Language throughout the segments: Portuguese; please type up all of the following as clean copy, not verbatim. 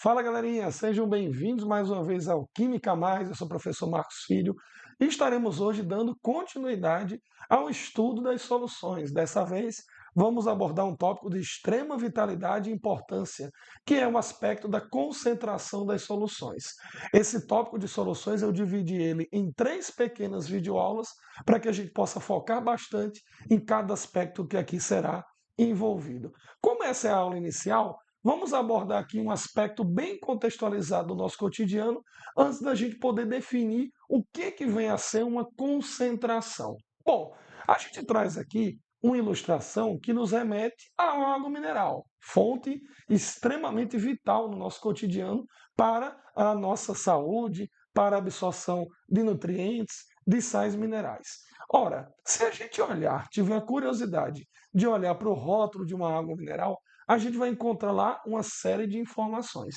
Fala galerinha, sejam bem-vindos mais uma vez ao Química Mais, eu sou o professor Marcos Filho e estaremos hoje dando continuidade ao estudo das soluções. Dessa vez vamos abordar um tópico de extrema vitalidade e importância, que é o aspecto da concentração das soluções. Esse tópico de soluções eu dividi ele em 3 pequenas videoaulas para que a gente possa focar bastante em cada aspecto que aqui será envolvido. Como essa é a aula inicial, vamos abordar aqui um aspecto bem contextualizado do nosso cotidiano, antes da gente poder definir o que vem a ser uma concentração. Bom, a gente traz aqui uma ilustração que nos remete à água mineral, fonte extremamente vital no nosso cotidiano para a nossa saúde, para a absorção de nutrientes, de sais minerais. Ora, se a gente olhar, tiver a curiosidade de olhar para o rótulo de uma água mineral, a gente vai encontrar lá uma série de informações.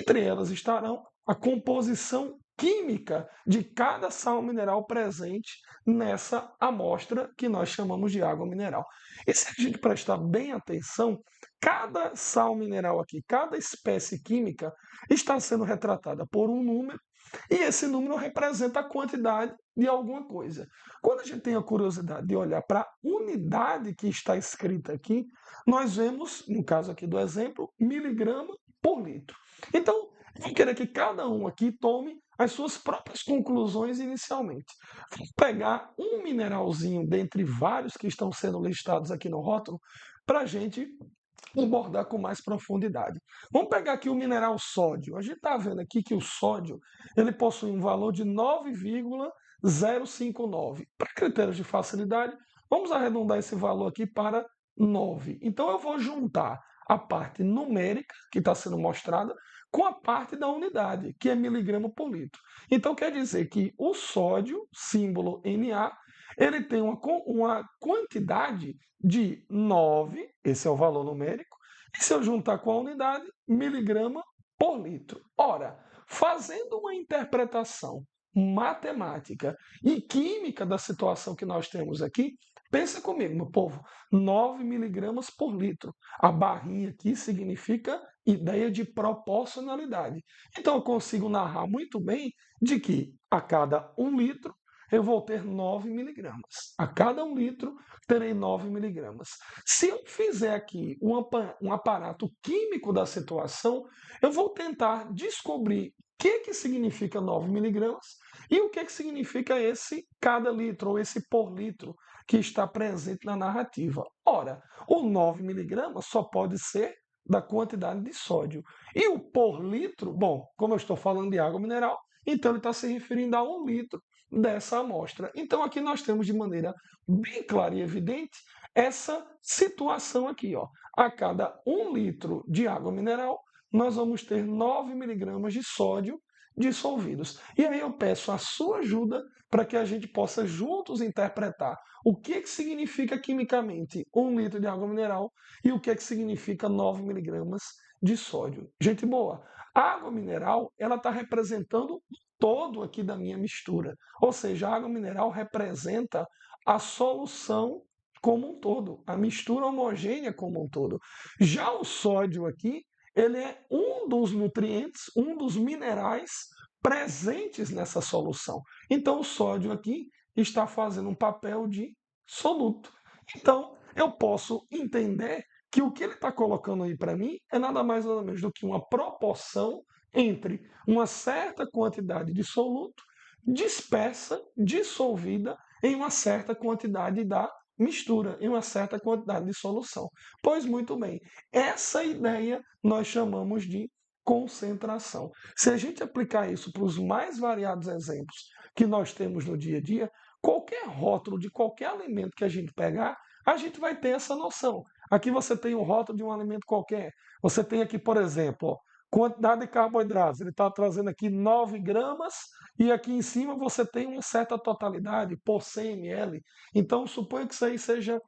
Entre elas estarão a composição química de cada sal mineral presente nessa amostra que nós chamamos de água mineral. E se a gente prestar bem atenção, cada sal mineral aqui, cada espécie química está sendo retratada por um número e esse número representa a quantidade de alguma coisa. Quando a gente tem a curiosidade de olhar para a unidade que está escrita aqui, nós vemos, no caso aqui do exemplo, miligrama por litro. Então, vamos querer que cada um aqui tome as suas próprias conclusões inicialmente. Vamos pegar um mineralzinho dentre vários que estão sendo listados aqui no rótulo para a gente abordar com mais profundidade. Vamos pegar aqui o mineral sódio. A gente está vendo aqui que o sódio ele possui um valor de 9,059. Para critérios de facilidade, vamos arredondar esse valor aqui para 9. Então eu vou juntar a parte numérica, que está sendo mostrada, com a parte da unidade, que é miligrama por litro. Então quer dizer que o sódio, símbolo Na, ele tem uma quantidade de 9, esse é o valor numérico, e se eu juntar com a unidade, miligrama por litro. Ora, fazendo uma interpretação matemática e química da situação que nós temos aqui, pensa comigo, meu povo, 9 miligramas por litro. A barrinha aqui significa ideia de proporcionalidade. Então eu consigo narrar muito bem de que a cada 1 litro eu vou ter 9 miligramas. A cada 1 litro, terei 9 miligramas. Se eu fizer aqui um aparato químico da situação, eu vou tentar descobrir o que significa 9 miligramas e o que significa esse cada litro, ou esse por litro, que está presente na narrativa. Ora, o 9 miligramas só pode ser da quantidade de sódio. E o por litro, bom, como eu estou falando de água mineral, então ele está se referindo a 1 litro dessa amostra. Então aqui nós temos de maneira bem clara e evidente essa situação aqui. Ó. A cada 1 litro de água mineral, nós vamos ter 9 miligramas de sódio dissolvidos. E aí eu peço a sua ajuda para que a gente possa juntos interpretar o que significa quimicamente 1 litro de água mineral e o que significa 9 miligramas de sódio. Gente boa, a água mineral ela está representando todo aqui da minha mistura. Ou seja, a água mineral representa a solução como um todo, a mistura homogênea como um todo. Já o sódio aqui, ele é um dos nutrientes, um dos minerais presentes nessa solução. Então o sódio aqui está fazendo um papel de soluto. Então eu posso entender que o que ele está colocando aí para mim é nada mais nada menos do que uma proporção entre uma certa quantidade de soluto dispersa, dissolvida em uma certa quantidade da mistura, em uma certa quantidade de solução. Pois muito bem, essa ideia nós chamamos de concentração. Se a gente aplicar isso para os mais variados exemplos que nós temos no dia a dia, qualquer rótulo de qualquer alimento que a gente pegar, a gente vai ter essa noção. Aqui você tem um rótulo de um alimento qualquer. Você tem aqui, por exemplo, ó, quantidade de carboidratos. Ele está trazendo aqui 9 gramas e aqui em cima você tem uma certa totalidade por 100 ml. Então, suponha que isso aí seja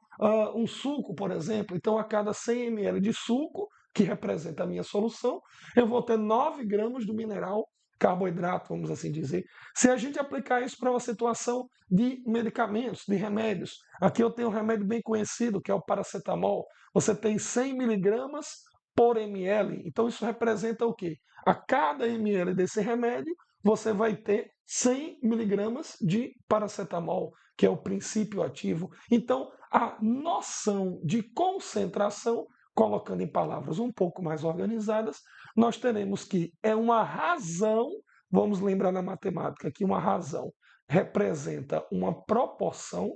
um suco, por exemplo. Então, a cada 100 ml de suco, que representa a minha solução, eu vou ter 9 gramas do mineral carboidrato, vamos assim dizer. Se a gente aplicar isso para uma situação de medicamentos, de remédios, aqui eu tenho um remédio bem conhecido, que é o paracetamol. Você tem 100 miligramas por ml. Então, isso representa o quê? A cada ml desse remédio, você vai ter 100 miligramas de paracetamol, que é o princípio ativo. Então, a noção de concentração, colocando em palavras um pouco mais organizadas, nós teremos que é uma razão, vamos lembrar na matemática que uma razão representa uma proporção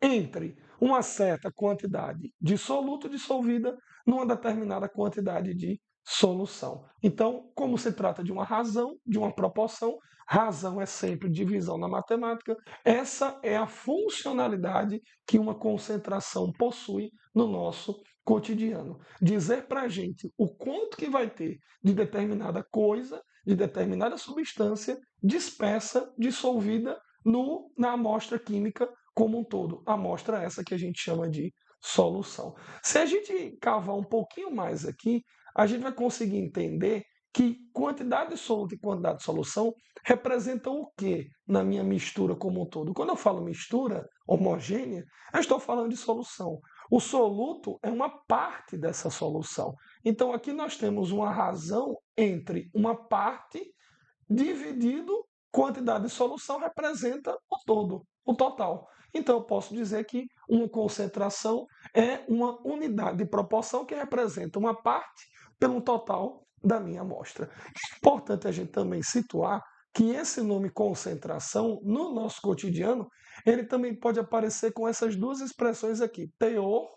entre uma certa quantidade de soluto dissolvida numa determinada quantidade de solução. Então, como se trata de uma razão, de uma proporção, razão é sempre divisão na matemática, essa é a funcionalidade que uma concentração possui no nosso cotidiano. Dizer para a gente o quanto que vai ter de determinada coisa, de determinada substância dispersa, dissolvida na amostra química como um todo. A amostra é essa que a gente chama de solução. Se a gente cavar um pouquinho mais aqui, a gente vai conseguir entender que quantidade de soluto e quantidade de solução representam o que na minha mistura como um todo. Quando eu falo mistura homogênea, eu estou falando de solução. O soluto é uma parte dessa solução. Então aqui nós temos uma razão entre uma parte dividido quantidade de solução representa o todo, o total. Então eu posso dizer que uma concentração é uma unidade de proporção que representa uma parte pelo total da minha amostra. É importante a gente também situar que esse nome concentração, no nosso cotidiano, ele também pode aparecer com essas duas expressões aqui, teor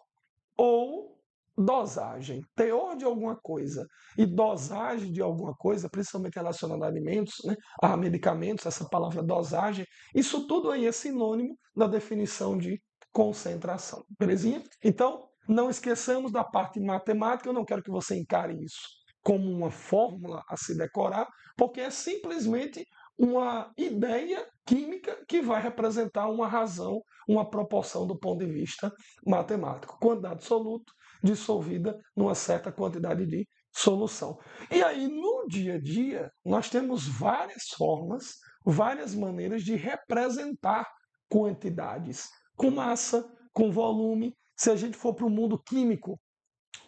ou dosagem. Teor de alguma coisa e dosagem de alguma coisa, principalmente relacionada a alimentos, né, a medicamentos, essa palavra dosagem, isso tudo aí é sinônimo da definição de concentração. Belezinha? Então, não esqueçamos da parte matemática, eu não quero que você encare isso como uma fórmula a se decorar, porque é simplesmente uma ideia química que vai representar uma razão, uma proporção do ponto de vista matemático. Quantidade absoluta dissolvida numa certa quantidade de solução. E aí, no dia a dia, nós temos várias formas, várias maneiras de representar quantidades, com massa, com volume. Se a gente for para o mundo químico,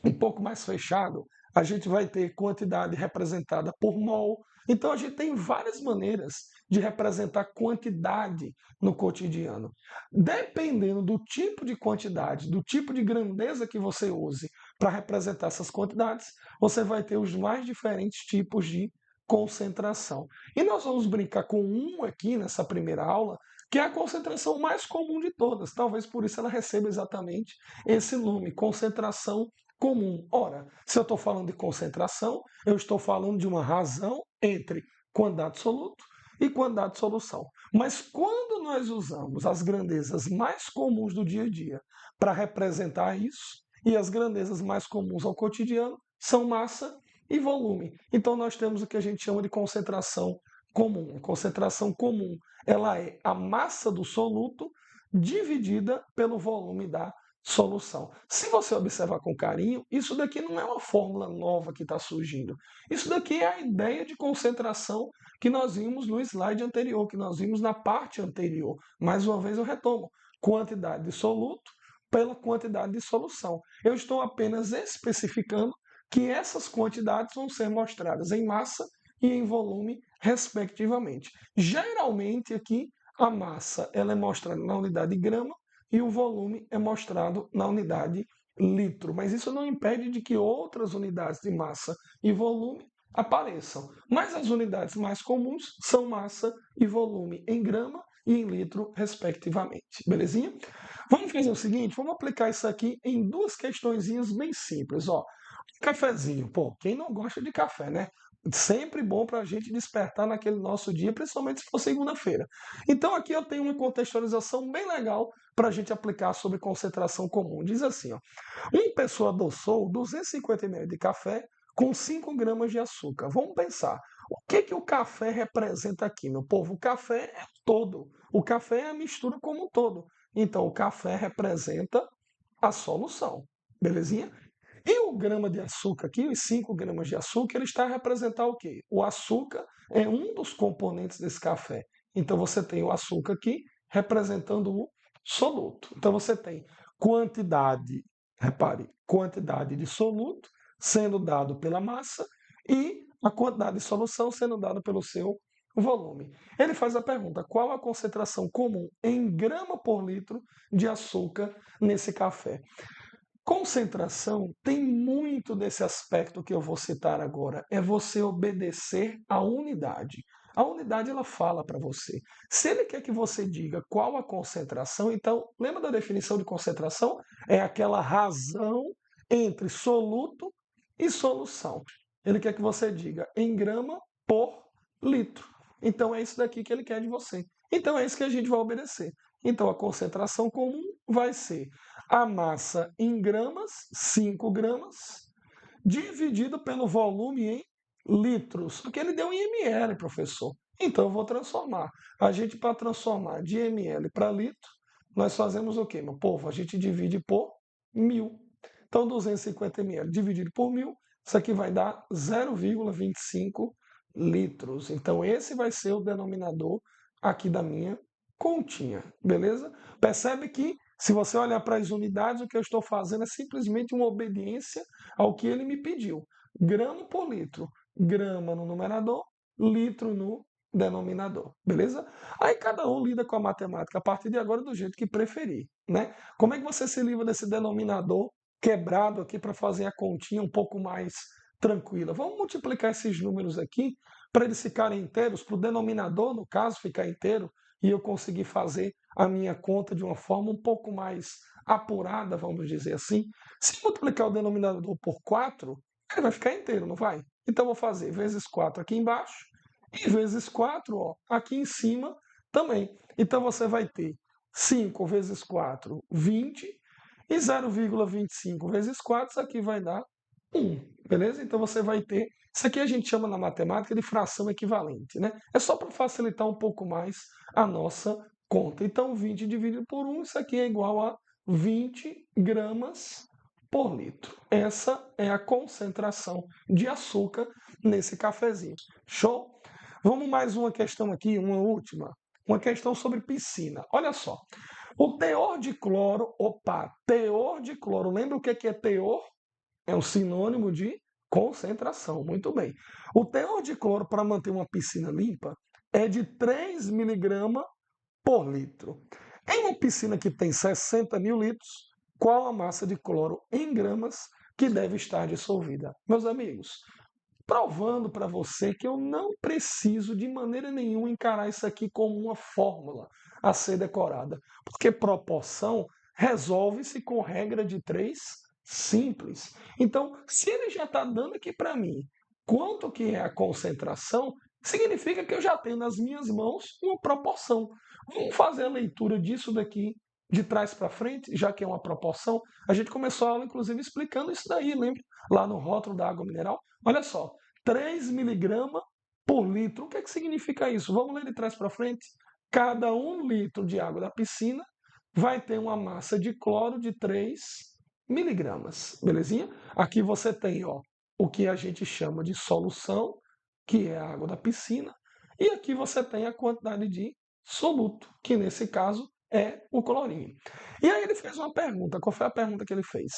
um pouco mais fechado, a gente vai ter quantidade representada por mol. Então a gente tem várias maneiras de representar quantidade no cotidiano. Dependendo do tipo de quantidade, do tipo de grandeza que você use para representar essas quantidades, você vai ter os mais diferentes tipos de concentração. E nós vamos brincar com um aqui nessa primeira aula, que é a concentração mais comum de todas. Talvez por isso ela receba exatamente esse nome, concentração comum. Ora, se eu estou falando de concentração, eu estou falando de uma razão entre quantidade de soluto e quantidade de solução. Mas quando nós usamos as grandezas mais comuns do dia a dia para representar isso, e as grandezas mais comuns ao cotidiano são massa e volume. Então nós temos o que a gente chama de concentração comum. A concentração comum, ela é a massa do soluto dividida pelo volume da solução. Se você observar com carinho, isso daqui não é uma fórmula nova que está surgindo. Isso daqui é a ideia de concentração que nós vimos no slide anterior, que nós vimos na parte anterior. Mais uma vez eu retomo: quantidade de soluto pela quantidade de solução. Eu estou apenas especificando que essas quantidades vão ser mostradas em massa e em volume, respectivamente. Geralmente aqui a massa ela é mostrada na unidade grama e o volume é mostrado na unidade litro. Mas isso não impede de que outras unidades de massa e volume apareçam. Mas as unidades mais comuns são massa e volume em grama e em litro, respectivamente. Belezinha? Vamos fazer o seguinte, vamos aplicar isso aqui em duas questõezinhas bem simples. Ó, cafezinho, pô, quem não gosta de café, né? Sempre bom para a gente despertar naquele nosso dia, principalmente se for segunda-feira. Então aqui eu tenho uma contextualização bem legal para a gente aplicar sobre concentração comum. Diz assim, ó, uma pessoa adoçou 250 ml de café com 5 gramas de açúcar. Vamos pensar, o que, que o café representa aqui, meu povo? O café é todo. O café é a mistura como um todo. Então o café representa a solução. Belezinha? E o grama de açúcar aqui, os 5 gramas de açúcar, ele está a representar o quê? O açúcar é um dos componentes desse café. Então você tem o açúcar aqui representando o soluto. Então você tem quantidade, repare, quantidade de soluto sendo dado pela massa e a quantidade de solução sendo dada pelo seu volume. Ele faz a pergunta: qual a concentração comum em grama por litro de açúcar nesse café? Concentração tem muito desse aspecto que eu vou citar agora. É você obedecer à unidade. A unidade ela fala para você. Se ele quer que você diga qual a concentração, então lembra da definição de concentração? É aquela razão entre soluto e solução. Ele quer que você diga em grama por litro. Então é isso daqui que ele quer de você. Então é isso que a gente vai obedecer. Então a concentração comum vai ser a massa em gramas, 5 gramas, dividido pelo volume em litros, porque ele deu em ml, professor. Então eu vou transformar. A gente, para transformar de ml para litro, nós fazemos o quê, meu povo? A gente divide por 1.000. Então 250 ml dividido por 1.000, isso aqui vai dar 0,25 litros. Então esse vai ser o denominador aqui da minha continha, beleza? Percebe que se você olhar para as unidades, o que eu estou fazendo é simplesmente uma obediência ao que ele me pediu. Grama por litro. Grama no numerador, litro no denominador, beleza? Aí cada um lida com a matemática a partir de agora do jeito que preferir, né? Como é que você se livra desse denominador quebrado aqui para fazer a continha um pouco mais tranquila? Vamos multiplicar esses números aqui para eles ficarem inteiros, para o denominador, no caso, ficar inteiro, e eu conseguir fazer a minha conta de uma forma um pouco mais apurada, vamos dizer assim. Se multiplicar o denominador por 4, ele vai ficar inteiro, não vai? Então, vou fazer vezes 4 aqui embaixo e vezes 4 ó, aqui em cima também. Então, você vai ter 5 vezes 4, 20, e 0,25 vezes 4, isso aqui vai dar 1, beleza? Então, você vai ter... Isso aqui a gente chama na matemática de fração equivalente, né? É só para facilitar um pouco mais a nossa conta. Então, 20 dividido por 1, isso aqui é igual a 20 gramas por litro. Essa é a concentração de açúcar nesse cafezinho. Show? Vamos mais uma questão aqui, uma última. Uma questão sobre piscina. Olha só. O teor de cloro, teor de cloro. Lembra o que é teor? É um sinônimo de concentração. Muito bem. O teor de cloro para manter uma piscina limpa é de 3 miligramas por litro. Em uma piscina que tem 60 mil litros, qual a massa de cloro em gramas que deve estar dissolvida? Meus amigos, provando para você que eu não preciso de maneira nenhuma encarar isso aqui como uma fórmula a ser decorada, porque proporção resolve-se com regra de 3 simples. Então, se ele já está dando aqui para mim quanto que é a concentração, significa que eu já tenho nas minhas mãos uma proporção. Vamos fazer a leitura disso daqui de trás para frente, já que é uma proporção. A gente começou a aula, inclusive, explicando isso daí, lembra? Lá no rótulo da água mineral. Olha só, 3 miligramas por litro. O que é que significa isso? Vamos ler de trás para frente. Cada 1 litro de água da piscina vai ter uma massa de cloro de 3 miligramas. Belezinha? Aqui você tem ó, o que a gente chama de solução, que é a água da piscina. E aqui você tem a quantidade de soluto, que nesse caso é o clorinho. E aí ele fez uma pergunta. Qual foi a pergunta que ele fez?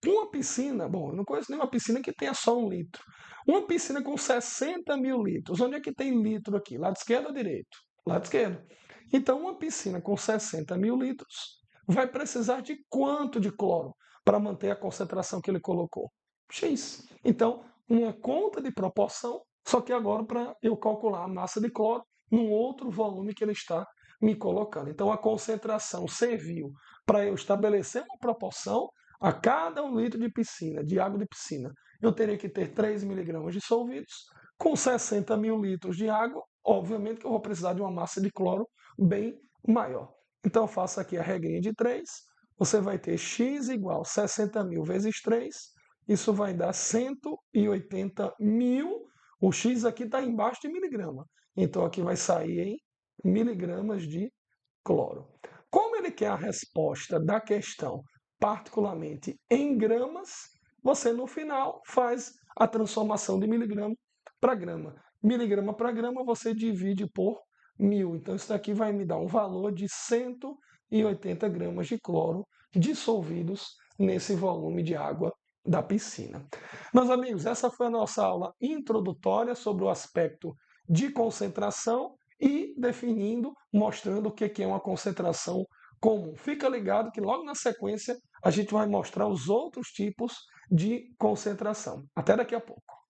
Uma piscina, bom, eu não conheço nenhuma piscina que tenha só 1 litro. Uma piscina com 60 mil litros. Onde é que tem litro aqui? Lado esquerdo ou direito? Lado esquerdo. Então, uma piscina com 60 mil litros vai precisar de quanto de cloro para manter a concentração que ele colocou? X. Então, uma conta de proporção, só que agora para eu calcular a massa de cloro num outro volume que ele está me colocando. Então, a concentração serviu para eu estabelecer uma proporção a cada 1 litro de piscina, de água de piscina. Eu teria que ter 3 miligramas dissolvidos. Com 60 mil litros de água, obviamente que eu vou precisar de uma massa de cloro bem maior. Então, eu faço aqui a regrinha de 3. Você vai ter x igual 60 mil vezes 3. Isso vai dar 180 mil. O x aqui está embaixo de miligrama. Então, aqui vai sair em miligramas de cloro. Como ele quer a resposta da questão, particularmente em gramas, você no final faz a transformação de miligrama para grama. Miligrama para grama você divide por 1.000. Então isso daqui vai me dar um valor de 180 gramas de cloro dissolvidos nesse volume de água da piscina. Meus amigos, essa foi a nossa aula introdutória sobre o aspecto de concentração e definindo, mostrando o que é uma concentração comum. Fica ligado que logo na sequência a gente vai mostrar os outros tipos de concentração. Até daqui a pouco.